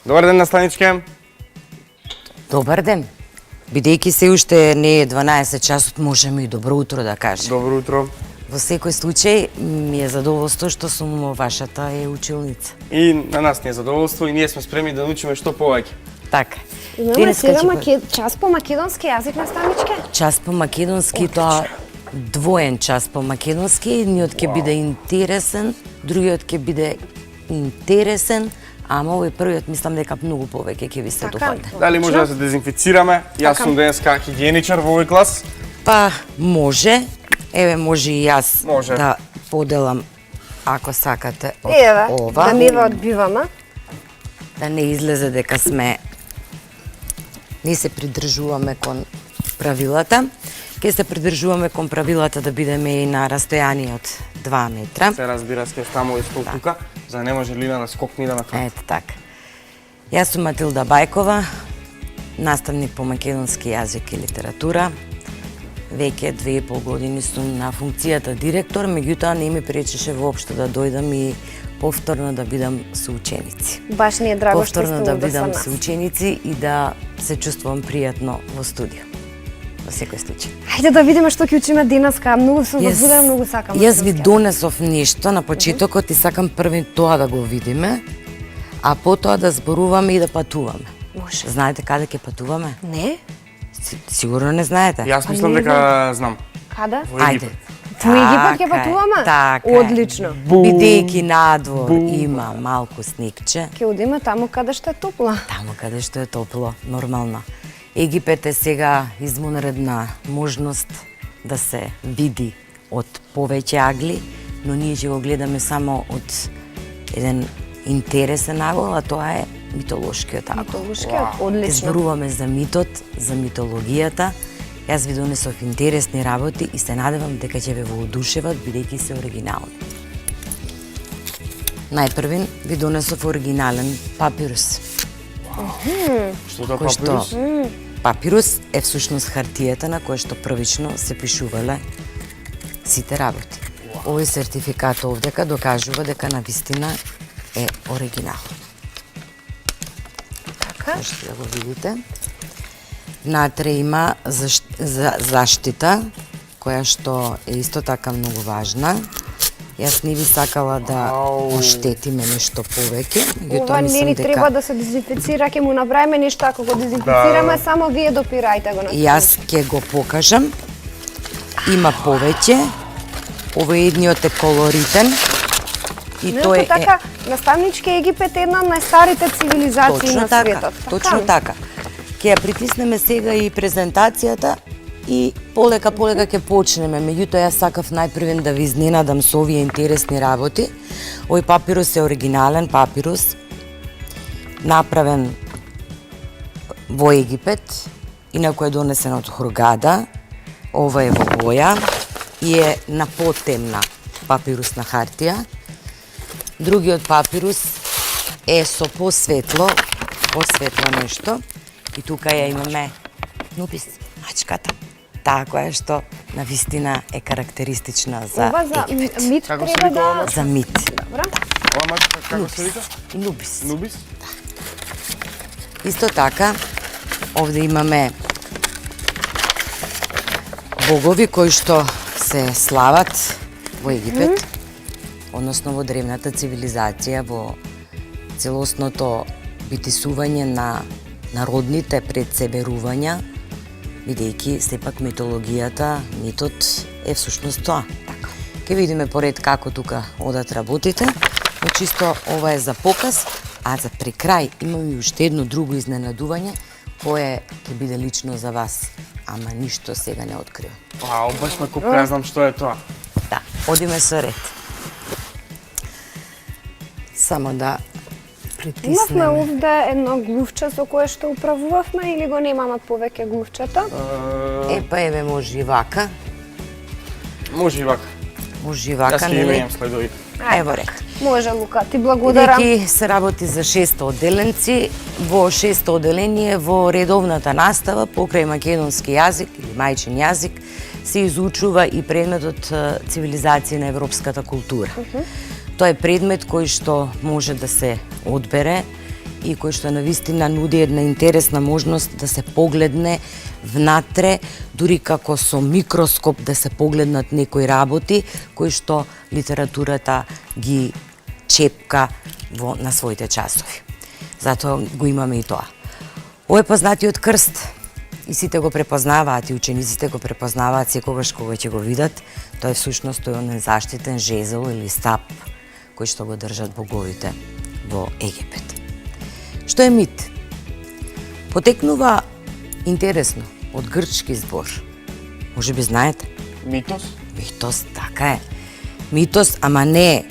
Добар ден, наставничке. Добар ден. Бидејќи се уште не е 12 часот, можеме и добро утро да кажем. Добро утро. Во секој случај, ми е задоволство што сум вашата училница. И на нас ни е задоволство и ние сме спремни да научиме што повеќе. Така. Имаме сега час по македонски јазик, наставничке? Час по македонски, тоа двоен час по македонски, едниот ќе биде интересен, другиот ќе биде интересен, ама овој првиот мислам дека многу повеќе ќе ви се допадне. Дали може да се дезинфицираме? Јас сум денеска хигиеничар во овој клас. Па, може. Еве, може и јас Може. да поделам, ако сакате, од Еве, ова. да не ве одбиваме. Да не излезе дека не се придржуваме кон правилата. Ке се придржуваме кон правилата да бидеме и на растојание од 2 метра. Се разбира, ке ставаме стол тука, за да не може Лина да скокне да нафати. Ете така. Јас сум Матилда Бајкова, наставник по македонски јазик и литература. Веќе 2,5 години сум на функцијата директор, меѓутоа не ми пречеше воопшто да дојдам и повторно да бидам соученици. Баш ни е драго што сте Повторно да овде со бидам нас. соученици и да се чувствувам пријатно во студио. Во секој случај. Хајде да видиме што ќе учиме денеска. Многу сум возбудена, многу сакам. Јас ви донесов нешто на почетокот и сакам први тоа да го видиме, а потоа да зборуваме и да патуваме. Може. Знаете каде ќе патуваме? Не? Сигурно не знаете. Јас мислам не дека знам. Каде? Во Ајде. Египет. Во Египет ќе Така е, патуваме? Така е. Одлично. Бидејќи надвор има малку снегче, Ќе одиме таму каде што е топло. таму каде што е топло, нормално. Египет е сега извонредна можност да се види од повеќе агли, но ние ќе го гледаме само од еден интересен агол, а тоа е митолошкиот агол. Митолошкиот, Ќе одлично. зборуваме за митот, за митологијата. Јас ви донесов интересни работи и се надевам дека ќе ве воодушеват бидејќи се оригинални. Најпрвин ви донесов оригинален папирус. Што тоа Кој што папирус? папирус е всушност хартијата на која што првично се пишувале сите работи. Овој сертификат овдека докажува дека навистина е оригинал. Така? Можете да го видите. Внатре има заштита, која што е исто така многу важна. Јас не би сакала да оштетиме нешто повеќе, меѓутоа Ова не мислам ни дека треба да се дезинфицира, ќе му направиме нешто, ако го дезинфицираме, само вие допирајте го на јас ќе го покажам. Има повеќе. Овој едниот е колоритен. И тој е така, наставнички Египет е една од најстарите цивилизации на светот. Точно така. Ќе ја притиснеме сега и презентацијата и полека ќе почнеме. Меѓутоа јас сакав најпрвен да ви изненадам со овие интересни работи. Овој папирус е оригинален папирус, направен во Египет, инаку е донесен од Хургада. Ова е во боја и е на потемна папирусна хартија. Другиот папирус е со посветло нешто. И тука ја имаме Нупис, мачката, таа која што навистина е карактеристична за Ова за Египет. мит Како се треба вика ова да... мачка? За мит. Добра. Ова мачка како се вика? И Нубис. Нубис? Исто така, овде имаме богови кои што се слават во Египет, односно во древната цивилизација, во целосното битисување на народните предсеберувања, бидејќи сепак митологијата, митот е всушност тоа. Ке видиме поред како тука одат работите, но чисто ова е за показ, а за прекрај имам и уште едно друго изненадување, кое ќе биде лично за вас, ама ништо сега не открива. Вау, баш ме копка, ја знам што е тоа. Да, одиме со ред. Само да Имавме притиснеме. овде едно глувче со кое што управувавме или го немаме повеќе глувчета? Па еве може и вака. Може и вака. Може и Јас вака, ќе ги нели? менјам следови. Ево ред. Може, Лука, ти благодарам. Бидејќи се работи за 600 одделенци, во 600 одделение во редовната настава покрај македонски јазик или мајчин јазик се изучува и предметот цивилизација на европската култура. Тоа е предмет кој што може да се одбере и кој што навистина нуди една интересна можност да се погледне внатре, дури како со микроскоп да се погледнат некои работи кои што литературата ги чепка на своите часови. Затоа го имаме и тоа. Овој познатиот крст, и сите го препознаваат, и учениците го препознаваат секогаш кога ќе го видат, тоа е всушност тој онен заштитен жезел или стап кој што го држат боговите во Египет. Што е мит? Потекнува интересно од грчки збор. Може би знаете? Митос? Митос, така е. Митос, ама не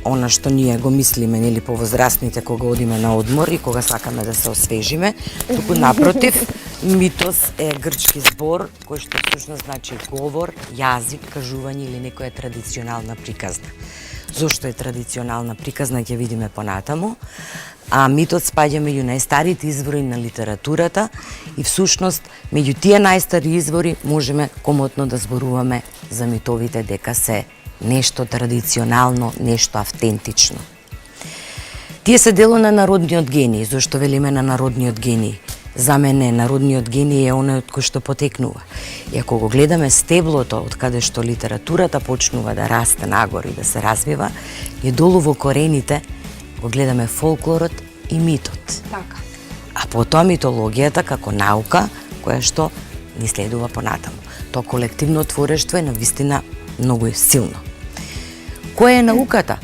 она што ние го мислиме, нели, повозрастните кога одиме на одмор и кога сакаме да се освежиме, туку напротив, митос е грчки збор кој што всушност значи говор, јазик, кажување или некоја традиционална приказна. Зошто е традиционална приказна ќе видиме понатаму, а митот спаѓа меѓу најстарите извори на литературата и всушност меѓу тие најстари извори можеме комотно да зборуваме за митовите дека се нешто традиционално, нешто автентично. Тие се дело на народниот гений. Зошто велиме на народниот гений? За мене народниот гений е оној од кој што потекнува. И ако го гледаме стеблото од каде што литературата почнува да расте нагоре и да се развива, и долу во корените го гледаме фолклорот и митот. Така. А потоа митологијата како наука која што ни следува понатаму. Тоа колективно творештво е навистина многу силно. Која е науката?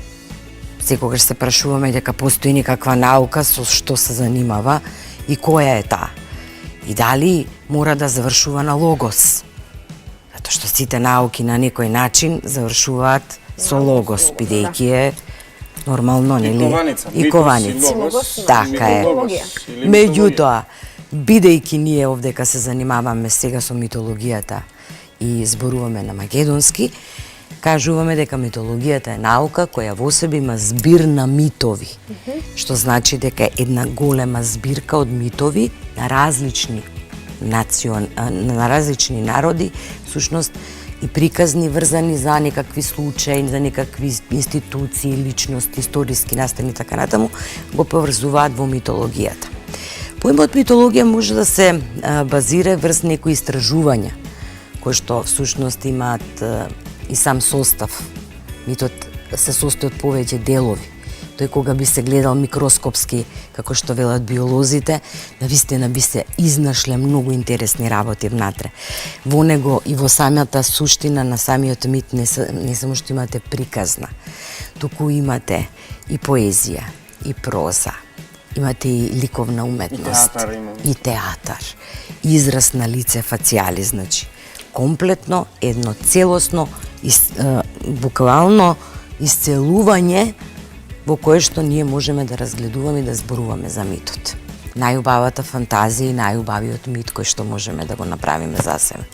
Секогаш се прашуваме дека постои некаква наука со што се занимава и која е таа. И дали мора да завршува на логос? Затоа што сите науки на некој начин завршуваат со логос, бидејќи е нормално, нели? И кованица. Така е. Меѓутоа, бидејќи ние овдека се занимаваме сега со митологијата и зборуваме на македонски, кажуваме дека митологијата е наука која во себе има збир на митови, што значи дека е една голема збирка од митови на различни на различни народи, всушност и приказни врзани за некакви случаи, за некакви институции, личности, историски настани така натаму, го поврзуваат во митологијата. Поимот митологија може да се базира врз некои истражувања кои што всушност имаат и сам состав. Митот се состои од повеќе делови. Тој кога би се гледал микроскопски, како што велат биолозите, навистина би се изнашле многу интересни работи внатре. Во него и во самата суштина на самиот мит не само што имате приказна, туку имате и поезија, и проза, имате и ликовна уметност, и театар, израз на лице, фацијали, значи комплетно, едно целосно, буквално исцелување во кое што ние можеме да разгледуваме и да зборуваме за митот. Најубавата фантазија и најубавиот мит кој што можеме да го направиме за себе.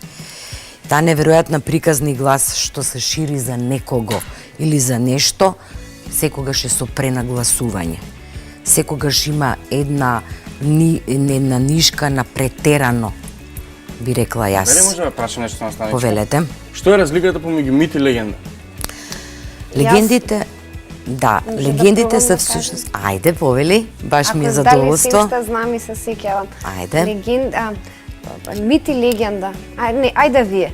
Таа неверојатна приказни глас што се шири за некого или за нешто, секогаш е со пренагласување. Секогаш има една нишка на претерано, би рекла јас. Дали може да прашам нешто на станичка? Повелете. Што е разликата помеѓу мит и легенда? Легендите, да, легендите се всушност... Ајде, повели, баш ми е задоволство. Ако дали се знам и се сеќавам. Ајде. Легенда, мит и легенда. Ајде вие.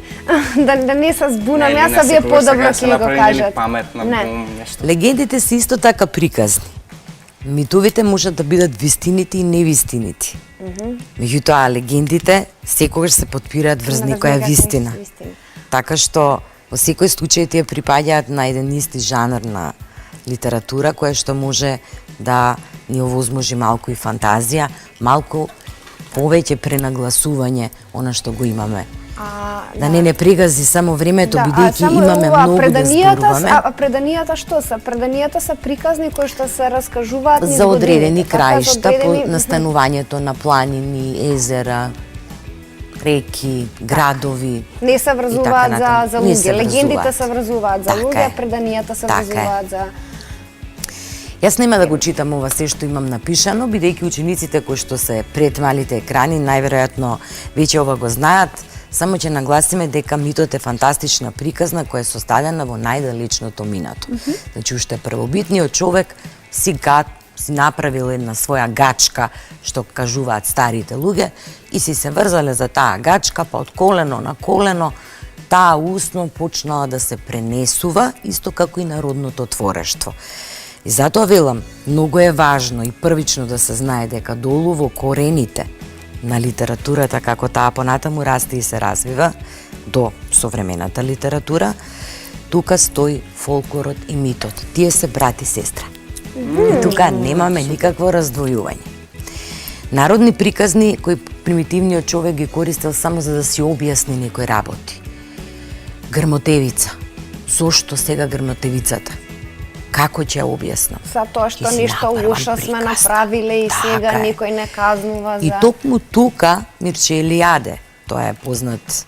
Да не се збунам, јас вие подобро ќе го кажат. Легендите се исто така приказни. Митовите можат да бидат вистините и невистините. Меѓутоа, легендите секогаш се подпираат врз некоја вистина. Така што во секој случај тие припаѓаат на еден исти жанр на литература која што може да ни овозможи малку и фантазија, малку повеќе пренагласување она што го имаме. Да не пригази само времето, бидејќи имаме многу да зборуваме. А преданијата што се? Преданијата се приказни кои што се раскажуваат низ за одредени годините, краишта по настанувањето на планини, езера, реки, градови. Не се врзуваат за луѓе. Легендите се врзуваат за луѓе, преданијата се врзуваат за... Јас нема да го читам ова се што имам напишано, бидејќи учениците кои што се пред малите екрани најверојатно веќе ова го знаат. Само ќе нагласиме дека митот е фантастична приказна која е составена во најдалечното минато. Значи уште првобитниот човек си гад си направил една своја гачка, што кажуваат старите луѓе, и си се врзале за таа гачка, па од колено на колено, таа усно почнала да се пренесува, исто како и народното творештво. И затоа велам, многу е важно и првично да се знае дека долу во корените на литературата, како таа понатаму расте и се развива, до современата литература, тука стои фолклорот и митот. Тие се брат и сестра. И тука немаме никакво раздвојување. Народни приказни кои примитивниот човек ги користел само за да си објасни некои работи. Грмотевица. Зошто сега грмотевицата? Како ќе ја објаснам? Затоа што Ќе си ништо направам лошо сме приказна. направиле и сега Така е. никој не казнува И за... токму тука Мирче Елијаде, тоа е познат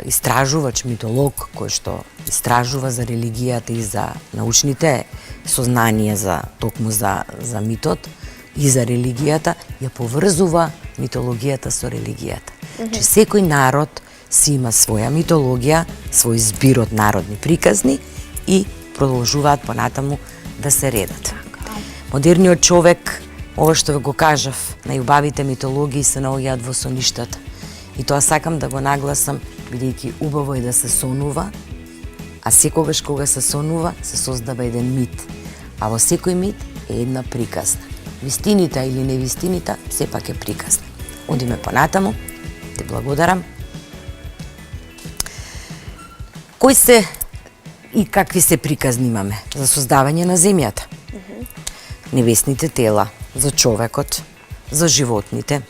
истражувач, митолог, кој што истражува за религијата и за научните сознанија за митот и за религијата, ја поврзува митологијата со религијата. Че секој народ си има своја митологија, свој збир од народни приказни и продолжуваат понатаму да се редат. Модерниот човек, ова што го кажав, најубавите митологии се наоѓаат во соништата. И тоа сакам да го нагласам, бидејќи убаво е да се сонува, а секогаш кога се сонува, се создава еден мит. А во секој мит е една приказна. Вистинита или невистинита, сепак е приказна. Одиме понатаму, те благодарам. Кои се и какви се приказни имаме за создавање на земјата? Небесните тела, за човекот, за животните,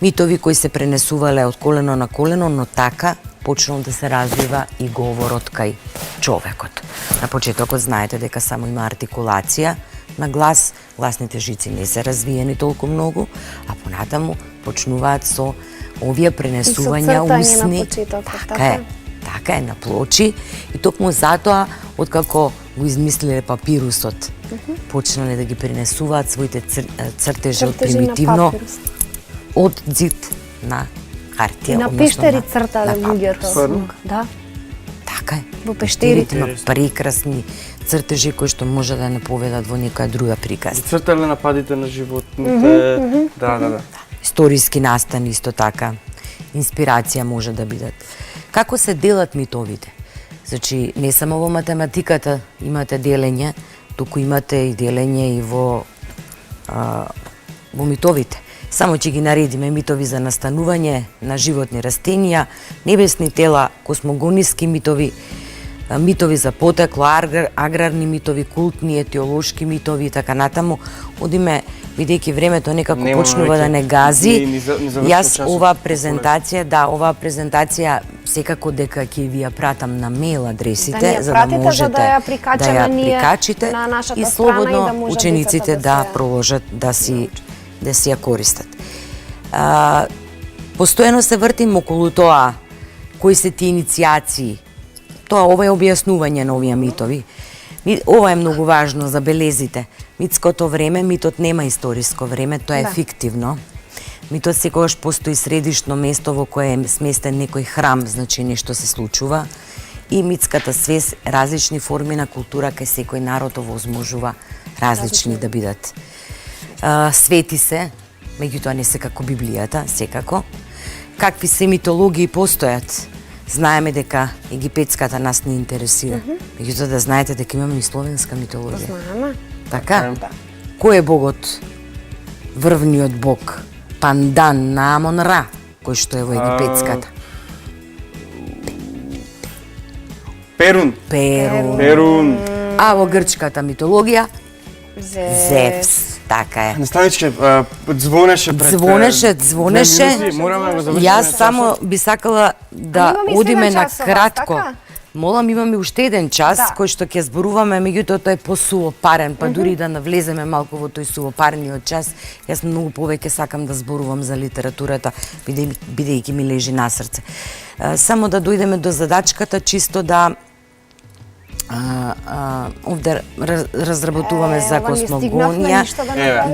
митови кои се пренесувале од колено на колено, но така почнал да се развива и говорот кај човекот. На почетокот знаете дека само има артикулација на глас, гласните жици не се развиени толку многу, а понатаму почнуваат со овие пренесувања цртање на усни. почетокот, Така е, на плочи, и токму затоа, откако го измислиле папирусот, почнале да ги пренесуваат своите цртежи од примитивно од зид на хартија. И на односно пештери на цртале луѓето. Стварно? Да. Така е. Во пештерите. Има прекрасни цртежи кои што може да не поведат во некоја друга приказна. Цртале нападите на животните. Да. Историски настани исто така. Инспирација може да бидат. Како се делат митовите? Значи, не само во математиката имате делење, туку имате и делење и во митовите. Само ќе ги наредиме митови за настанување на животни растенија, небесни тела, космогониски митови, митови за потекло, аграрни митови, култни, етиолошки митови и така натаму. Одиме, бидејќи времето некако почнува да не гази. Јас оваа презентација секако дека ќе ви ја пратам на мејл адресите, за да можете да ја прикачите на нашата и страна слободно и да може учениците децата да продолжат да си ја користат. Постојано се вртим околу тоа, кои се тие иницијации. Ова е објаснување на овие митови. Ова е многу важно, забелезите. Митското време, митот нема историско време, тоа е фиктивно. Митот секогаш постои средишно место во кое е сместен некој храм, значи нешто се случува. И митската свест, различни форми на култура кај секој народ овозможува различни да бидат. Свети се, меѓутоа не се како Библијата, секако. Какви се митологии постојат? Знаеме дека египетската нас не интересира. Меѓутоа да знаете дека имаме и словенска митологија. Знаеме. Така? Кој е богот? Врвниот бог? Пандан на Амон-Ра, кој што е во египетската. Перун. А во грчката митологија? Зевс. Така е. Наставничке, звонеше пред... Звонеше. Мораме да го завршиме. Јас само би сакала да имаме одиме 7 на часова, кратко. така? Молам, имаме уште еден час кој што ќе зборуваме, меѓутоа тој е посувопарен, па дури да навлеземе малку во тој сувопарниот час, јас многу повеќе сакам да зборувам за литературата, бидејќи ми лежи на срце. Само да дојдеме до задачката, чисто да овде разработуваме за космогонија.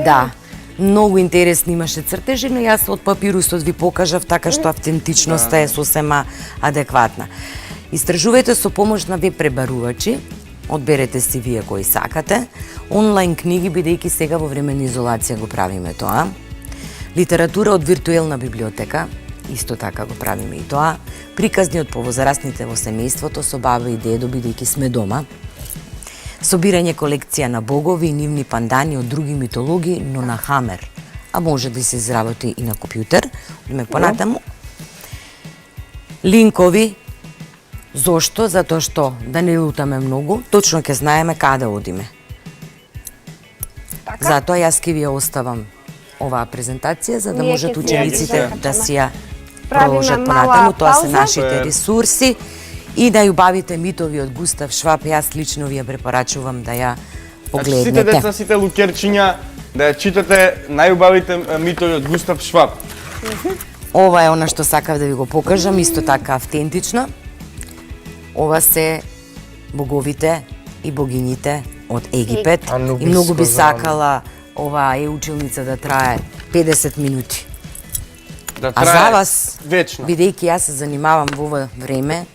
Да. Многу интересни имаше цртежи, но јас од папирусот ви покажав така што автентичноста е сосема адекватна. Истражувајте со помош на веб пребарувачи одберете си вие кои сакате. Онлайн книги, бидејќи сега во време на изолација го правиме тоа. Литература од виртуелна библиотека, исто така го правиме и тоа. Приказни од повозрастните во семејството со баба и дедо, бидејќи сме дома. Собирање колекција на богови и нивни пандани од други митологии, но на хамер, а може да се изработи и на компјутер. Одиме понатаму. Линкови. Зошто? Затоа што да не лутаме многу, точно ќе знаеме каде одиме. Така? Затоа јас ќе ви ја оставам оваа презентација, за да Ние можат ќе си ја учениците изчекаме. да си ја Правиме проложат мала понатаму. Тоа се пауза. нашите ресурси. И најубавите митови од Густав Шваб, јас лично ви ја препорачувам да ја Значи, сите погледнете. деца, сите лукерчиња, да ја читате најубавите митови од Густав Шваб. Ова е она што сакав да ви го покажам, исто така автентично. Ова се боговите и богините од Египет. И многу би сакала оваа училница да трае 50 минути. Да А за вас, вечно. бидејќи јас се занимавам во ова време,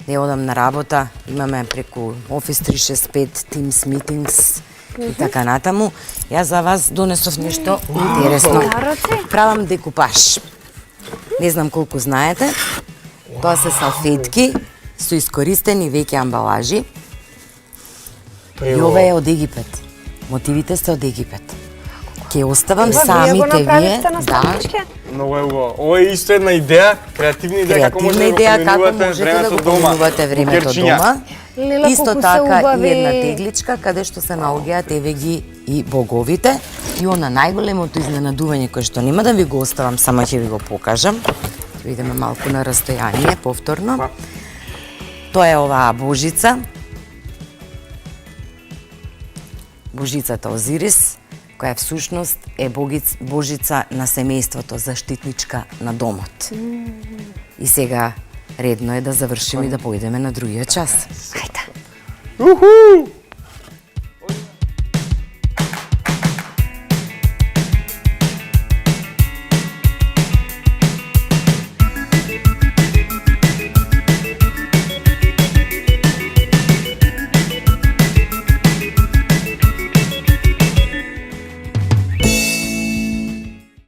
не одам на работа, имаме преку Office 365, Teams Meetings и така натаму, јас за вас донесов нешто интересно. Нароци? Правам декупаж. Не знам колку знаете, тоа се салфетки со искористени веќе амбалажи. И ова е од Египет. Мотивите се од Египет. Ќе оставам Вие го самите вие. направивте на Да, стамчке? Многу е убаво. Ова е исто една идеја, креативна идеја како може креативна да го идеја како поменувате можете да времето го дома. поменувате времето Лукерчиња. дома. Лела, Исто колку се така убави. и една тегличка каде што се наоѓаат еве ги и боговите. И она најголемото изненадување кое што нема да ви го оставам, само ќе ви го покажам. Ќе видиме малку на растојание повторно. Тоа е оваа божица. Божицата Озирис, која всушност е божица на семејството, заштитничка на домот. И сега редно е да завршиме и да поидеме на другиот час. Ајде. Уху!